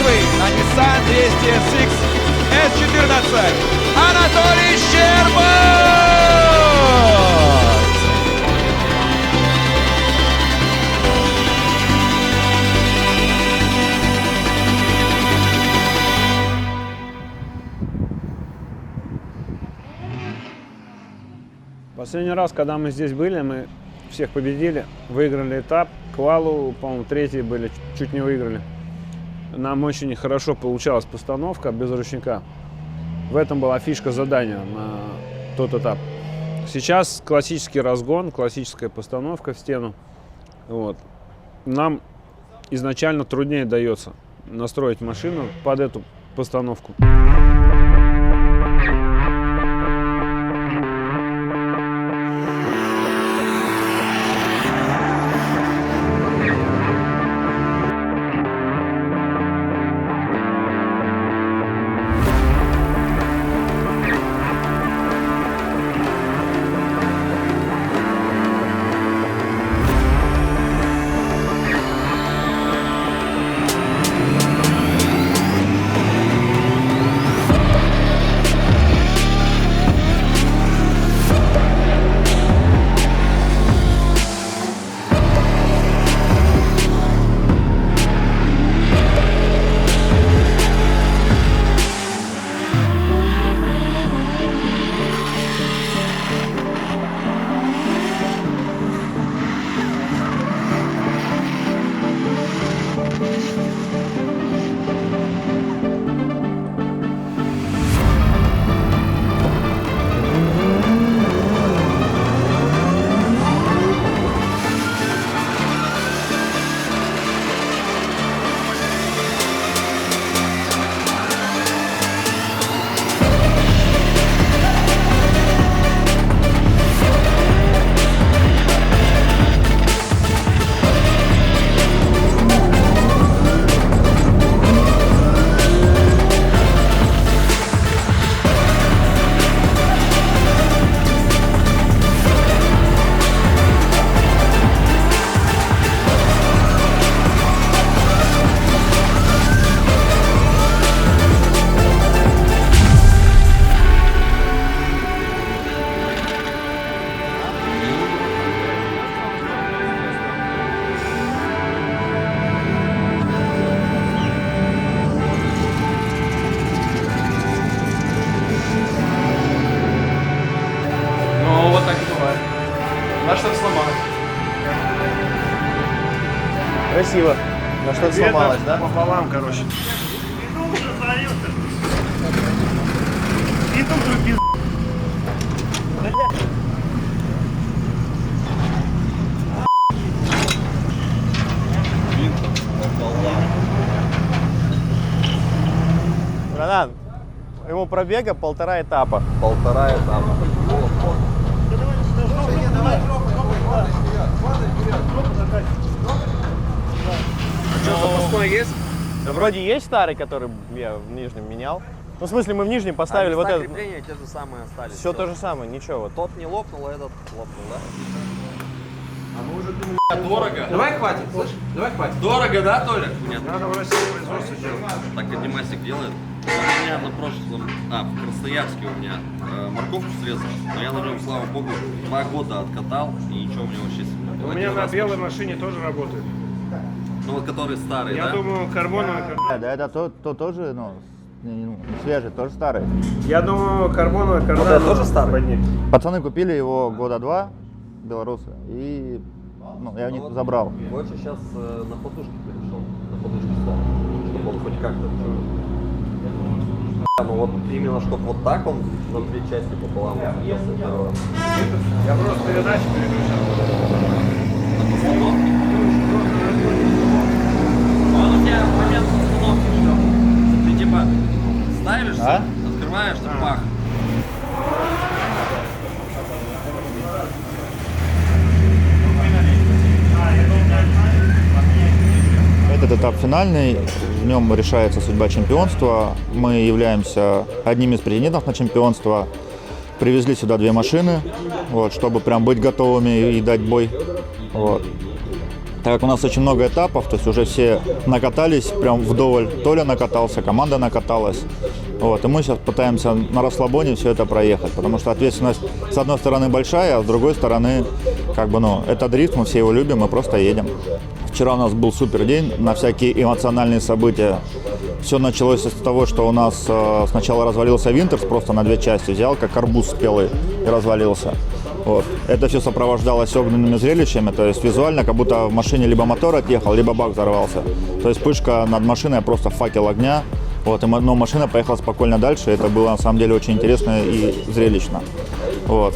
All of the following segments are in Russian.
первый на Nissan 200SX S14 Анатолий Щербак! Последний раз, когда мы здесь были, мы всех победили, выиграли этап. Квалу, по-моему, третий были, чуть не выиграли. Нам очень хорошо получалась постановка без ручника. В этом была фишка задания на тот этап. Сейчас классический разгон, классическая постановка в стену. Вот. Нам изначально труднее дается настроить машину под эту постановку. На что сломалось? Красиво. На что сломалось, да? Пополам, короче. Ронан, ему пробега 1,5 этапа. 1,5 этапа. А что, запасной есть? Да вроде есть старый, который я в нижнем менял. Ну, в смысле, мы в нижнем поставили вот этот. Крепления те же самые остались. Все то же самое, ничего. Вот. Тот не лопнул, а этот лопнул, да? А мы уже думали, дорого. Давай хватит, слышь? Давай хватит. Дорого, да, Толя? Нет. Надо в России производство делать. Так и Димасик делает. У меня на прошлом, в Красноярске у меня морковку срезал, но я на нем, слава богу, 2 года откатал, и ничего у меня вообще не было. У меня на белой машине тоже работает. Ну вот который старый, Я да? думаю, карбоновый. Да, это то тоже, ну, не свежий, тоже старый. Я думаю, карбоновый кардан. это тоже старый? под ним. Пацаны купили его года 2, белорусы, и ну, я у них забрал. Больше сейчас на подушке перешел, на подушке стол, чтобы он хоть как-то... Ну вот именно, чтобы вот так он на 2 части пополам если здорово. Я просто передачу переключал. На постановке. Он у тебя момент установки что? Ты типа ставишься, открываешь, ты пах. Этот этап финальный, в нем решается судьба чемпионства. Мы являемся одним из претендентов на чемпионство. Привезли сюда 2 машины, вот, чтобы прям быть готовыми и дать бой. Вот. Так как у нас очень много этапов, то есть уже все накатались прям вдоволь. Толя накатался, команда накаталась. Вот, и мы сейчас пытаемся на расслабоне все это проехать, потому что ответственность с одной стороны большая, а с другой стороны, как бы, ну, это дрифт, мы все его любим, мы просто едем. Вчера у нас был супер день на всякие эмоциональные события. Все началось с того, что у нас сначала развалился Винтерс, просто на 2 части взял, как арбуз спелый, и развалился. Вот. Это все сопровождалось огненными зрелищами, то есть визуально, как будто в машине либо мотор отъехал, либо бак взорвался. То есть вспышка над машиной, просто факел огня. Вот, но машина поехала спокойно дальше, это было на самом деле очень интересно и зрелищно. Вот.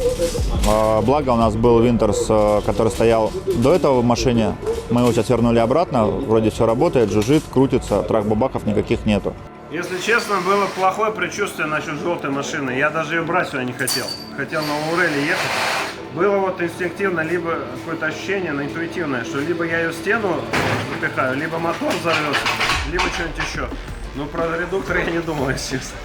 Благо у нас был Винтерс, который стоял до этого в машине, мы его сейчас вернули обратно, вроде все работает, жужжит, крутится, трак-бабахов никаких нету. Если честно, было плохое предчувствие насчет желтой машины. Я даже ее брать сюда не хотел. Хотел на Лауреле ехать. Было вот инстинктивно, либо какое-то ощущение, интуитивное, что либо я ее в стену запихаю, либо мотор взорвется, либо что-нибудь еще. Но про редуктор я не думал, если честно.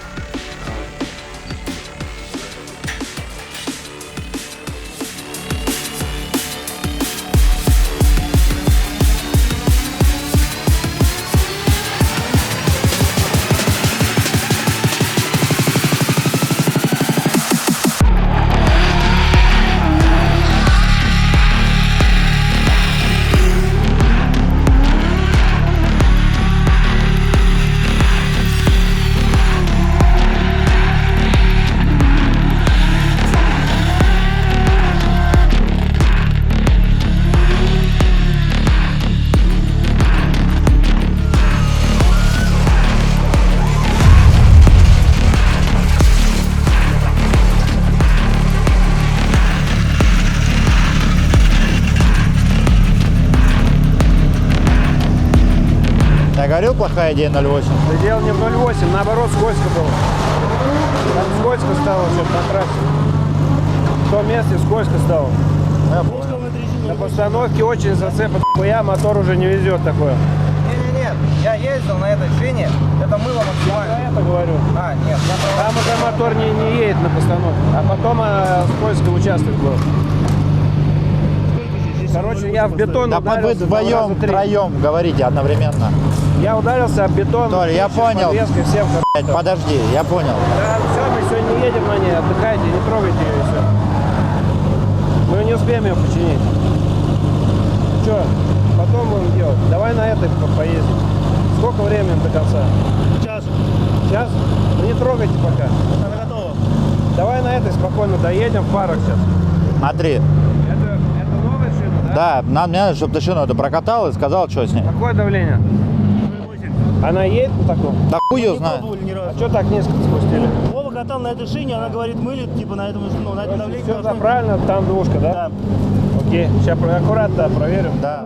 Я говорил, плохая идея 0.8? Да дело не в 0.8, наоборот, скользко было. Там скользко стало все на трассе. В том месте скользко стало. На постановке очень зацепа хуя, мотор уже не везет такое. Не-не-нет, я ездил на этой шине, это мыло максимально. Я это говорю. А, нет, я Там уже мотор не едет на постановке, а потом скользкий участок был. Короче, я в бетон Да вы ударился два раза, вдвоем, три. втроем говорите одновременно. Я ударился об бетон. Толя, я понял. Подвеской, всем Блядь, подожди, я понял. Да, все, мы сегодня не едем на ней, отдыхайте, не трогайте ее и все. Мы не успеем ее починить. Че, потом будем делать. Давай на этой поездим. Сколько времени до конца? Час. Час? Ну не трогайте пока. Она готова. Давай на этой спокойно доедем в парах сейчас. Смотри. Это новая шина, да? Да, надо, чтобы ты шину эту прокатал и сказал, что с ней. Какое давление? 0.8. Она едет на таком? Да хуй ее Не знает. пробовали ни А разу. что так низко спустили? Вова катал на этой шине, она говорит, мылит, типа на этом, ну, на этом давлении. Все должно быть. правильно, там двушка, да? Да. Окей, сейчас аккуратно проверим. Да.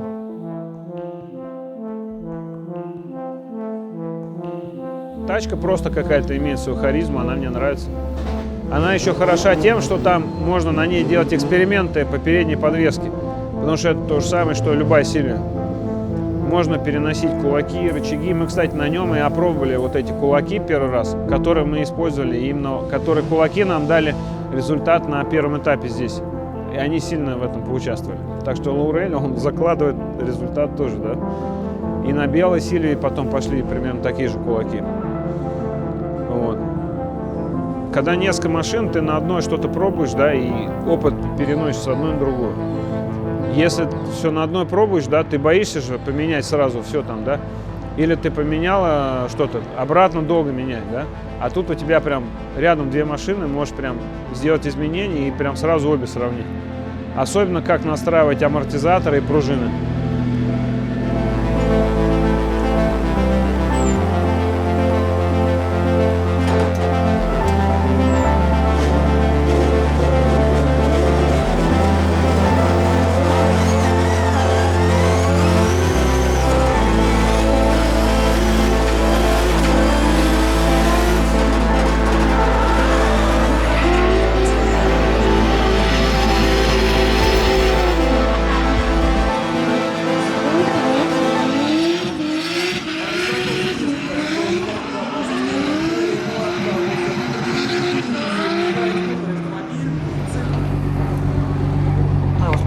Тачка просто какая-то имеет свою харизму, она мне нравится. Она еще хороша тем, что там можно на ней делать эксперименты по передней подвеске. Потому что это то же самое, что любая сильная. Можно переносить кулаки, рычаги. Мы, кстати, на нем и опробовали вот эти кулаки первый раз, которые мы использовали, именно которые кулаки нам дали результат на первом этапе здесь. И они сильно в этом поучаствовали. Так что Лаурель, он закладывает результат тоже, да. И на белой силе потом пошли примерно такие же кулаки. Вот. Когда несколько машин, ты на одной что-то пробуешь, да, и опыт переносишь с одной на другую. Если все на одной пробуешь, да, ты боишься же поменять сразу все там, да. Или ты поменяла что-то, обратно долго менять, да. А тут у тебя прям рядом две машины, можешь прям сделать изменения и прям сразу обе сравнить. Особенно как настраивать амортизаторы и пружины.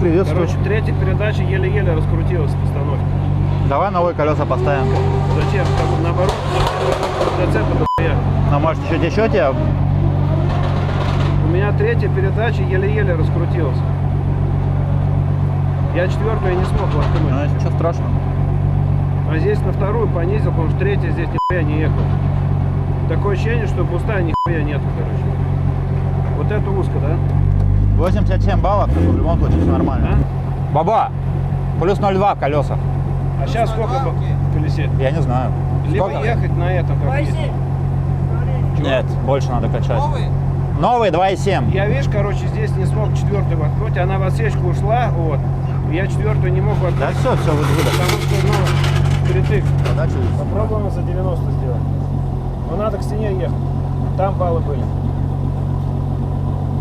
приветствую. Короче, третья передача еле-еле раскрутилась в постановке. Давай новые колеса поставим. Зачем? Как бы наоборот, зацепа дохуя. Ну, может, чуть течете? У меня третья передача еле-еле раскрутилась. Я четвертую не смог воткнуть. Ну, ничего страшного. А здесь на вторую понизил, потому что третья здесь нихуя не ехала. Такое ощущение, что пустая нихуя нету, короче. Вот это узко, да? 87 баллов, в любом случае все нормально. А? Баба, плюс 0,2 в колесах. А сейчас сколько в колесе? Я не знаю. Либо Сколько? ехать на этом, как есть. Нет, больше надо качать. Новый 2,7. Я, видишь, короче, здесь не смог четвертую воткнуть, она в отсечку ушла, вот. Я четвертую не мог воткнуть. Да все, выдать. Потому что, ну, впритык. Попробуем за 90 сделать. Но надо к стене ехать. Там баллы были.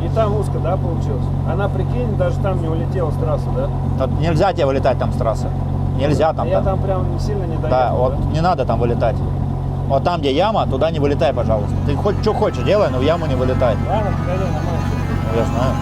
И там узко, да, получилось? Она, прикинь, даже там не улетела с трассы, да? Тут нельзя тебе вылетать там с трассы. Нельзя там. А я там прям сильно не доехал, Да, вот не надо там вылетать. Вот там, где яма, туда не вылетай, пожалуйста. Ты хоть что хочешь делай, но в яму не вылетай. Ладно, погоди, нормально. Ну, я знаю.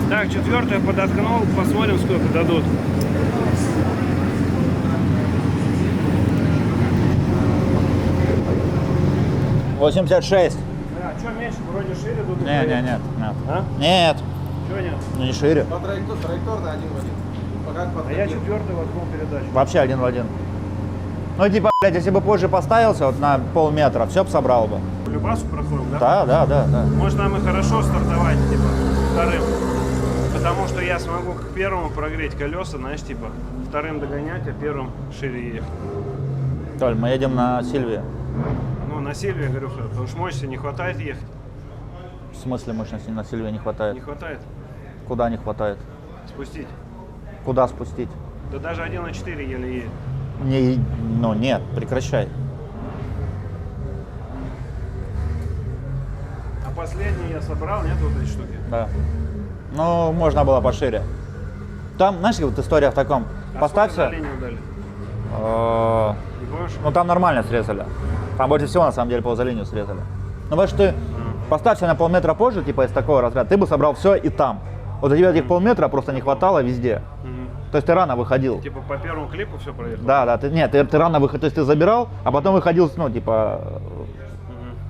Так, четвертую подоткнул, посмотрим, сколько дадут. — 86. А что меньше? Вроде шире тут. Нет. А? Нет, Чего нет? ну не шире. Но траекторно один в один. Пока А я четвертую воткнул передачу. Вообще один в один. Ну типа, блядь, если бы позже поставился вот на полметра, все бы собрал бы. Любасу проходим, да? Да. Может, нам и хорошо стартовать, типа, вторым. Потому что я смогу к первому прогреть колеса, знаешь, типа, вторым догонять, а первым шире ехать. Толь, мы едем на Сильвии. Ну, на Сильвии, я говорю, потому что мощности не хватает ехать. В смысле мощности на Сильвии не хватает? Не хватает Куда не хватает? спустить. Куда спустить? Да даже 1.4 еле едет. Ну нет, прекращай. А последний я собрал, нет, вот эти штуки? Да. Ну, можно было пошире. Там, знаешь, вот история в таком. А Поставься. сколько за линию дали? Не помнишь? Ну там нормально срезали. Там больше всего на самом деле за линию срезали. Ну потому что ты поставься на полметра позже, типа из такого разряда, ты бы собрал все и там. Вот у тебя этих полметра просто не хватало везде. То есть ты рано выходил. Типа по первому клипу все проехал? Да, ты рано выходил, то есть ты забирал, а потом выходил, ну типа,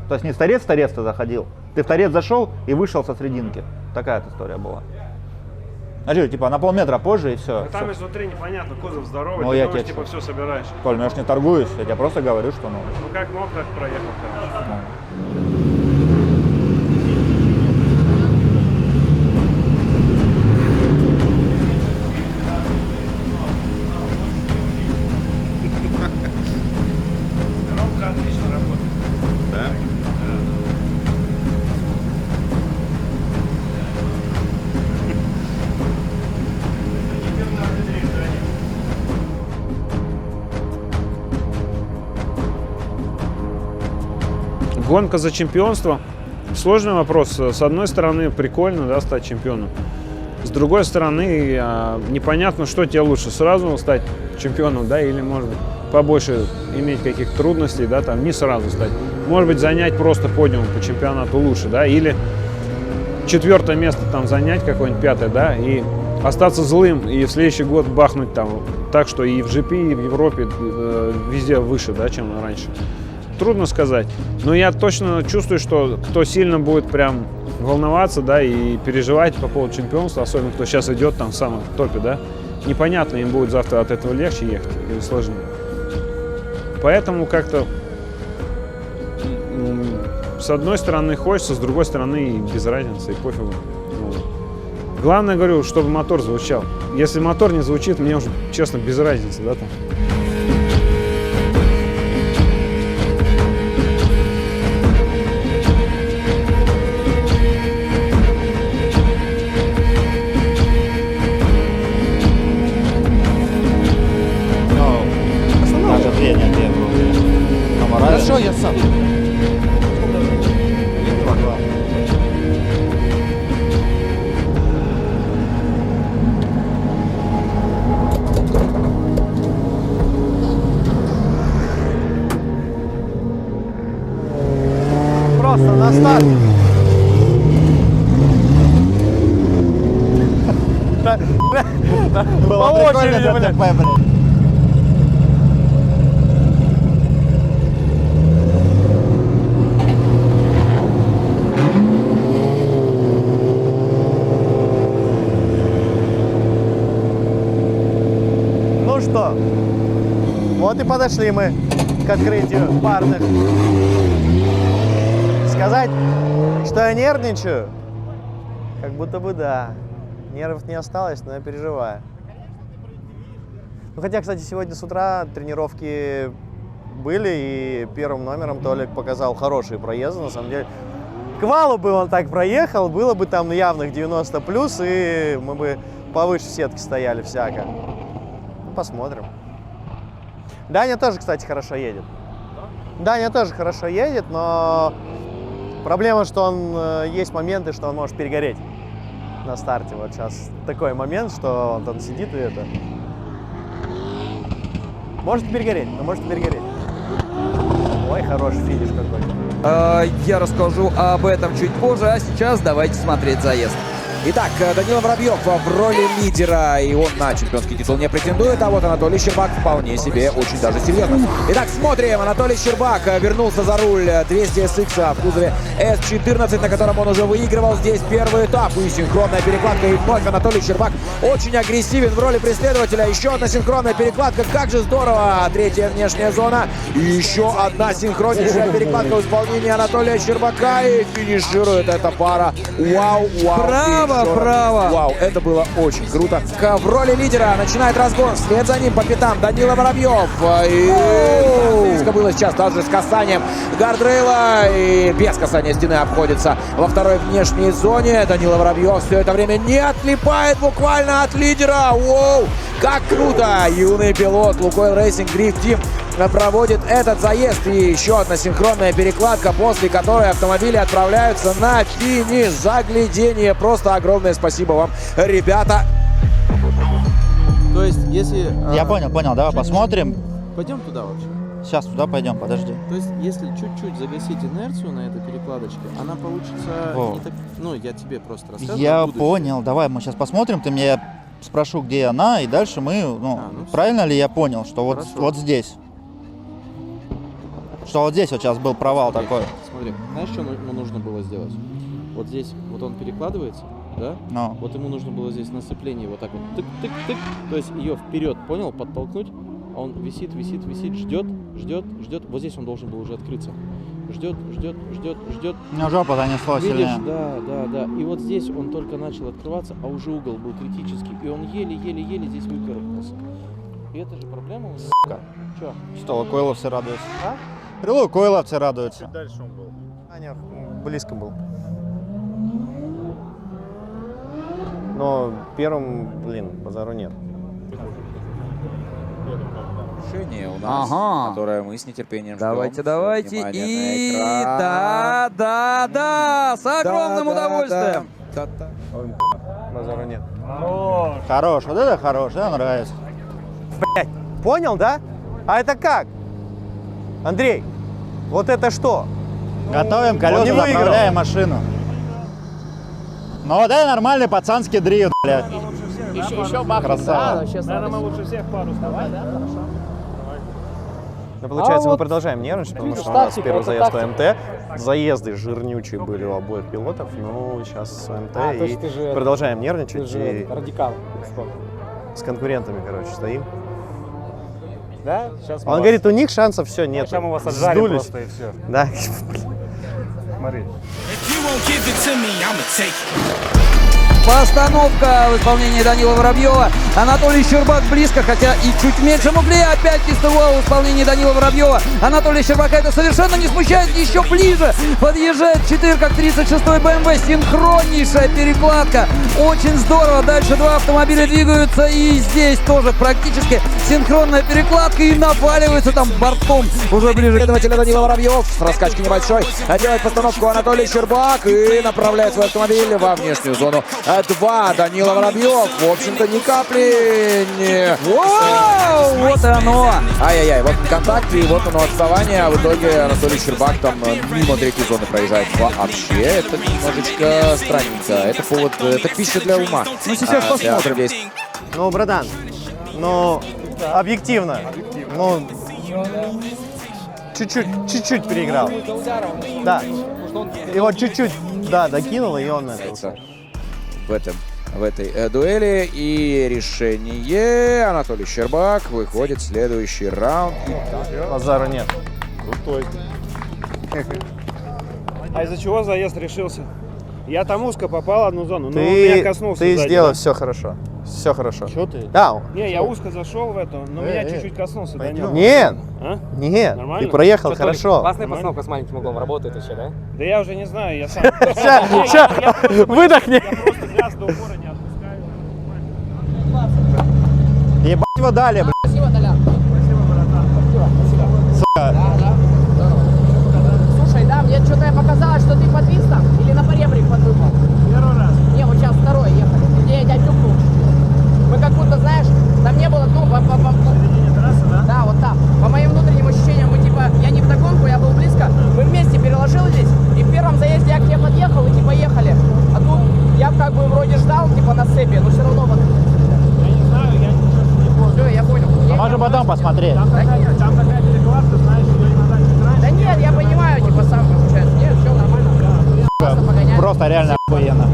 то есть не в торец ты заходил, ты в торец зашел и вышел со срединки. Такая вот история была. Значит, типа на полметра позже и все. А там изнутри непонятно, кузов здоровый, Ну, ты я думаешь, тебе типа все собираешь. Коль, ну я ж не торгуюсь, я тебе просто говорю, что ну. Ну как мог, так проехал, короче. Коробка отлично работает. Да? Гонка за чемпионство. Сложный вопрос. С одной стороны, прикольно, да, стать чемпионом. С другой стороны, непонятно, что тебе лучше. Сразу стать чемпионом, да, или, может быть, побольше иметь каких-то трудностей, да, там, не сразу стать. Может быть, занять просто подиум по чемпионату лучше, да, или четвертое место там занять, какое-нибудь пятое, да, и остаться злым, и в следующий год бахнуть там так, что и в GP, и в Европе везде выше, да, чем раньше. Трудно сказать, но я точно чувствую, что кто сильно будет прям волноваться, да, и переживать по поводу чемпионства, особенно кто сейчас идет там в самом топе, да, непонятно, им будет завтра от этого легче ехать или сложнее. Поэтому как-то с одной стороны хочется, с другой стороны и без разницы, и пофигу. Ну, главное, говорю, чтобы мотор звучал. Если мотор не звучит, мне уже, честно, без разницы, да, там. на старте. По очереди, блядь. Ну что, вот и подошли мы к открытию парных. Сказать, что я нервничаю? Как будто бы да. Нервов не осталось, но я переживаю. Ну, хотя, кстати, сегодня с утра тренировки были, и первым номером Толик показал хорошие проезды, на самом деле. К валу бы он так проехал, было бы там явных 90 плюс, и мы бы повыше сетки стояли всяко. Ну, посмотрим. Даня тоже, кстати, хорошо едет. Даня тоже хорошо едет, но проблема, что он есть моменты, что он может перегореть на старте. Вот сейчас такой момент, что он там сидит и это... Может перегореть, но может перегореть. Ой, хороший финиш какой. Я расскажу об этом чуть позже, а сейчас давайте смотреть заезд. Итак, Данила Воробьев в роли лидера, и он на чемпионский титул не претендует, а вот Анатолий Щербак вполне себе очень даже серьезно. Итак, смотрим, Анатолий Щербак вернулся за руль 200 SX в кузове S14, на котором он уже выигрывал здесь первый этап, и синхронная перекладка, и вновь Анатолий Щербак очень агрессивен в роли преследователя. Еще одна синхронная перекладка, как же здорово, третья внешняя зона, и еще одна синхроннейшая перекладка в исполнении Анатолия Щербака, и финиширует эта пара. Вау, вау. Право. Вау, это было очень круто. В роли лидера начинает разгон. Вслед за ним по пятам Данила Воробьев. И близко было сейчас даже с касанием гардрейла. И без касания стены обходится во второй внешней зоне. Данила Воробьев все это время не отлипает буквально от лидера. Воу, как круто! Юный пилот Лукойл Racing Drift Team проводит этот заезд. И еще одна синхронная перекладка, после которой автомобили отправляются на финиш. Заглядение. Просто огромное спасибо вам, ребята. То есть, если... Я понял, давай посмотрим. Пойдем туда вообще. Сейчас туда пойдем, подожди. То есть, если чуть-чуть загасить инерцию на этой перекладочке, она получится не так... Ну, я тебе просто рассказываю. Я понял, давай мы сейчас посмотрим, ты меня спрошу, где она, и дальше мы, правильно ли я понял, что вот здесь. Что вот здесь вот сейчас был провал такой. Смотри, знаешь, что ему нужно было сделать? Вот здесь, вот он перекладывается, да? Вот ему нужно было здесь на сцеплении вот так вот тык-тык-тык. То есть ее вперед, понял, подтолкнуть. А он висит, ждет. Вот здесь он должен был уже открыться. Ждет. Ну, жопа занесло сильнее. Да. И вот здесь он только начал открываться, а уже угол был критический. И он еле-еле здесь выкарабкался. И это же проблема у него. Сука. Чё? Что, лукойловцы радуются? А? Лукойловцы радуются. Чуть дальше он был. Даня близко был. Но первым, базару нет. Решение у нас, которое мы с нетерпением ждем. Давайте. Внимание И на экран. да, с огромным удовольствием. Базару нет. Хорош, вот это хорош, да, нравится. Блять, понял, да? А это как? Андрей, вот это что? Готовим колеса, не выиграл. заправляем машину. Ну вот это нормальный пацанский дрифт, блядь. Еще Красава. Наверное, мы лучше всех пару ставим. Ну, получается, мы продолжаем нервничать, потому что у нас первый заезд в МТ. Заезды жирнючие были у обоих пилотов. Ну, сейчас МТ и продолжаем нервничать. И Радикал. с конкурентами, короче, стоим. Да? Сейчас Он говорит, у них шансов все нет. Сейчас мы вас отжали Сдулись. просто и все. Да. Смотри. Постановка в исполнении Данила Воробьева. Анатолий Щербак близко, хотя и чуть меньше углей. Опять пистовал в исполнении Данила Воробьева. Анатолий Щербака это совершенно не смущает. Еще ближе подъезжает 4 как 36-й BMW. Синхроннейшая перекладка. Очень здорово. Дальше два автомобиля двигаются. И здесь тоже практически синхронная перекладка. И наваливается там бортом. Уже ближе к Следователя Данила Воробьев с раскачки небольшой делает постановку Анатолий Щербак и направляет свой автомобиль во внешнюю зону 2. Данила Воробьев. В общем-то, ни капли не... Вау, вот и оно. Ай-яй-яй, вот контакт, и вот оно отставание, а в итоге Анатолий Щербак там мимо третьей зоны проезжает. Вообще, это немножечко странненько. Это повод, это пища для ума. Ну, сейчас посмотрим. Здесь. Ну, братан, ну, объективно, ну, чуть-чуть переиграл. Да. Его чуть-чуть, да, докинул, и он это. В этой дуэли. И решение. Анатолий Щербак выходит в следующий раунд. Базара нет. Крутой. А из-за чего заезд решился? Я там узко попал одну зону, но он меня коснулся. Ты сзади, сделал да. все хорошо. Все хорошо. Что ты? Да. Не, я узко зашел в эту, но меня чуть-чуть коснулся. Данил. Нет. А? Нет. Нормально? Ты проехал хорошо. Классная постановка с маленьким углом работает еще, да? Да я уже не знаю, я сам... Ща, выдохни. Я просто газ до упора не отпускаю. Ебать его дали, блядь. Спасибо, Толян. Спасибо, братан. Слушай, да, мне что-то показалось, что ты подвис там или на поребрик подвыпал. Первый раз. Не, вот сейчас второй ехали. Где я тебя тюкнул. Мы как будто, знаешь, там не было, ну, Середине трассы, да? да, вот там. По моим внутренним ощущениям, мы типа, я не вдогонку, я был близко, мы вместе переложились, и в первом заезде я к тебе подъехал, и типа ехали. А тут я как бы вроде ждал, типа на цепи, но все равно вот. Я не знаю, я ничего не понял. Все, я понял. Можем потом посмотреть. Там такая перекладка, знаешь, ее иногда чуть раньше. Да нет, я понимаю, типа сам получается. Нет, все нормально. Просто погоняли. Просто реально охуенно.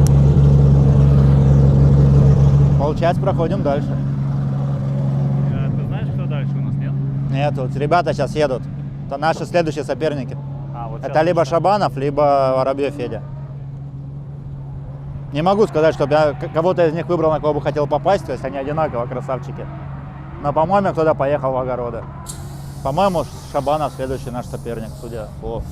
Получается, проходим дальше. Ты знаешь, кто дальше у нас, нет? Нет, вот ребята сейчас едут. Это наши следующие соперники. А, вот Это либо Шабанов, либо Воробьев Федя. Не могу сказать, чтобы я кого-то из них выбрал, на кого бы хотел попасть, то есть они одинаково красавчики. Но, по-моему, кто-то поехал в огороды. По-моему, Шабанов следующий наш соперник, судя по...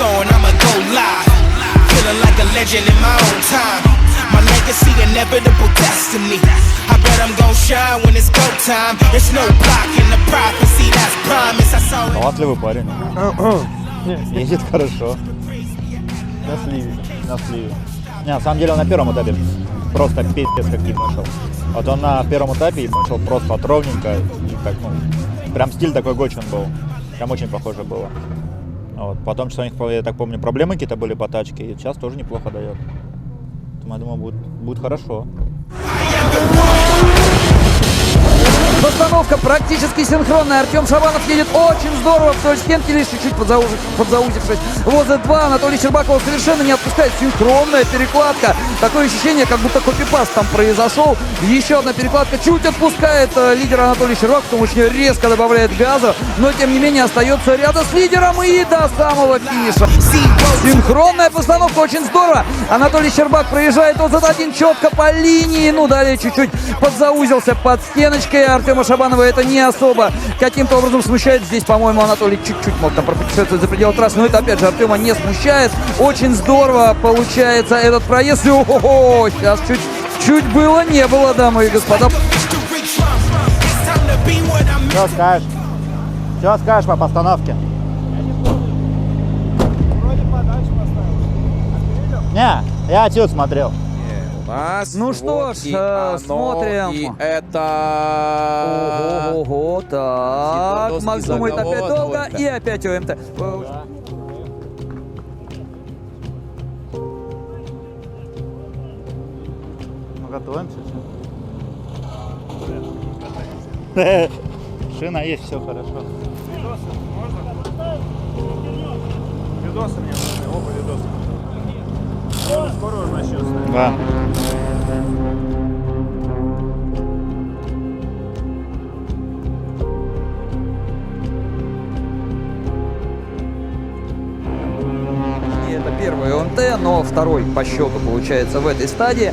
On, I'ma go live, feeling like a legend in my own time. My legacy, inevitable destiny. I bet I'm gon' shine when it's go time. There's no blocking the prophecy, that's promise. I saw it. Талантливый парень. Едет хорошо. На сливе. На сливе. Не, на самом деле он на первом этапе просто пиздец как ебашил. Вот он на первом этапе ебашил просто от ровненько. И так, ну, прям стиль такой Гочин был. Прям очень похоже было. Вот. Потом, что у них, я так помню, проблемы какие-то были по тачке, и сейчас тоже неплохо дает. Поэтому, я думаю, будет хорошо. Постановка практически синхронная. Артем Шабанов едет очень здорово вдоль стенки, лишь чуть-чуть подзаузившись. Возле 2 Анатолий Щербакова совершенно не отпускает. Синхронная перекладка. Такое ощущение, как будто копипаст там произошел. Еще одна перекладка чуть отпускает лидера Анатолий Щербаков, потому что резко добавляет газа, но тем не менее остается рядом с лидером и до самого финиша. Синхронная постановка, очень здорово. Анатолий Щербак проезжает от один четко по линии. Ну, далее чуть-чуть подзаузился под стеночкой. Артема Шабанова это не особо каким-то образом смущает. Здесь, по-моему, Анатолий чуть-чуть мог там пропутешествовать за пределы трассы, но это, опять же, Артема не смущает. Очень здорово получается этот проезд. О-хо-хо, сейчас чуть было, не было, дамы и господа. Что скажешь? Что скажешь по постановке? Вроде подальше поставил. А ты видел? Не, я отсюда смотрел. Ну что ж, смотрим. И это... Ого, так. Зидорновский Макс думает опять заговор, долго двойка. и опять ОМТ. Ну, готовимся. Что? Шина есть, все хорошо. Видосы можно? Видосы мне нужны, оба видоса. Скоро уже начнется. Да. И это первый ОМТ, но второй по счету получается в этой стадии.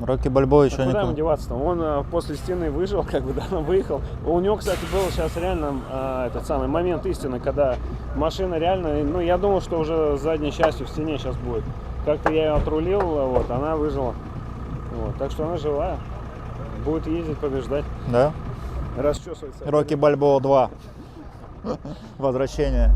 Рокки Бальбоа еще Куда ему не... деваться-то? Он после стены выжил, как бы, да, выехал. У него, кстати, был сейчас реально этот самый момент истины, когда машина реально, ну, я думал, что уже задней частью в стене сейчас будет. Как-то я ее отрулил, вот, она выжила. Вот, так что она живая. Будет ездить, побеждать. Да? Расчесывается. Рокки Бальбоа 2. Возвращение.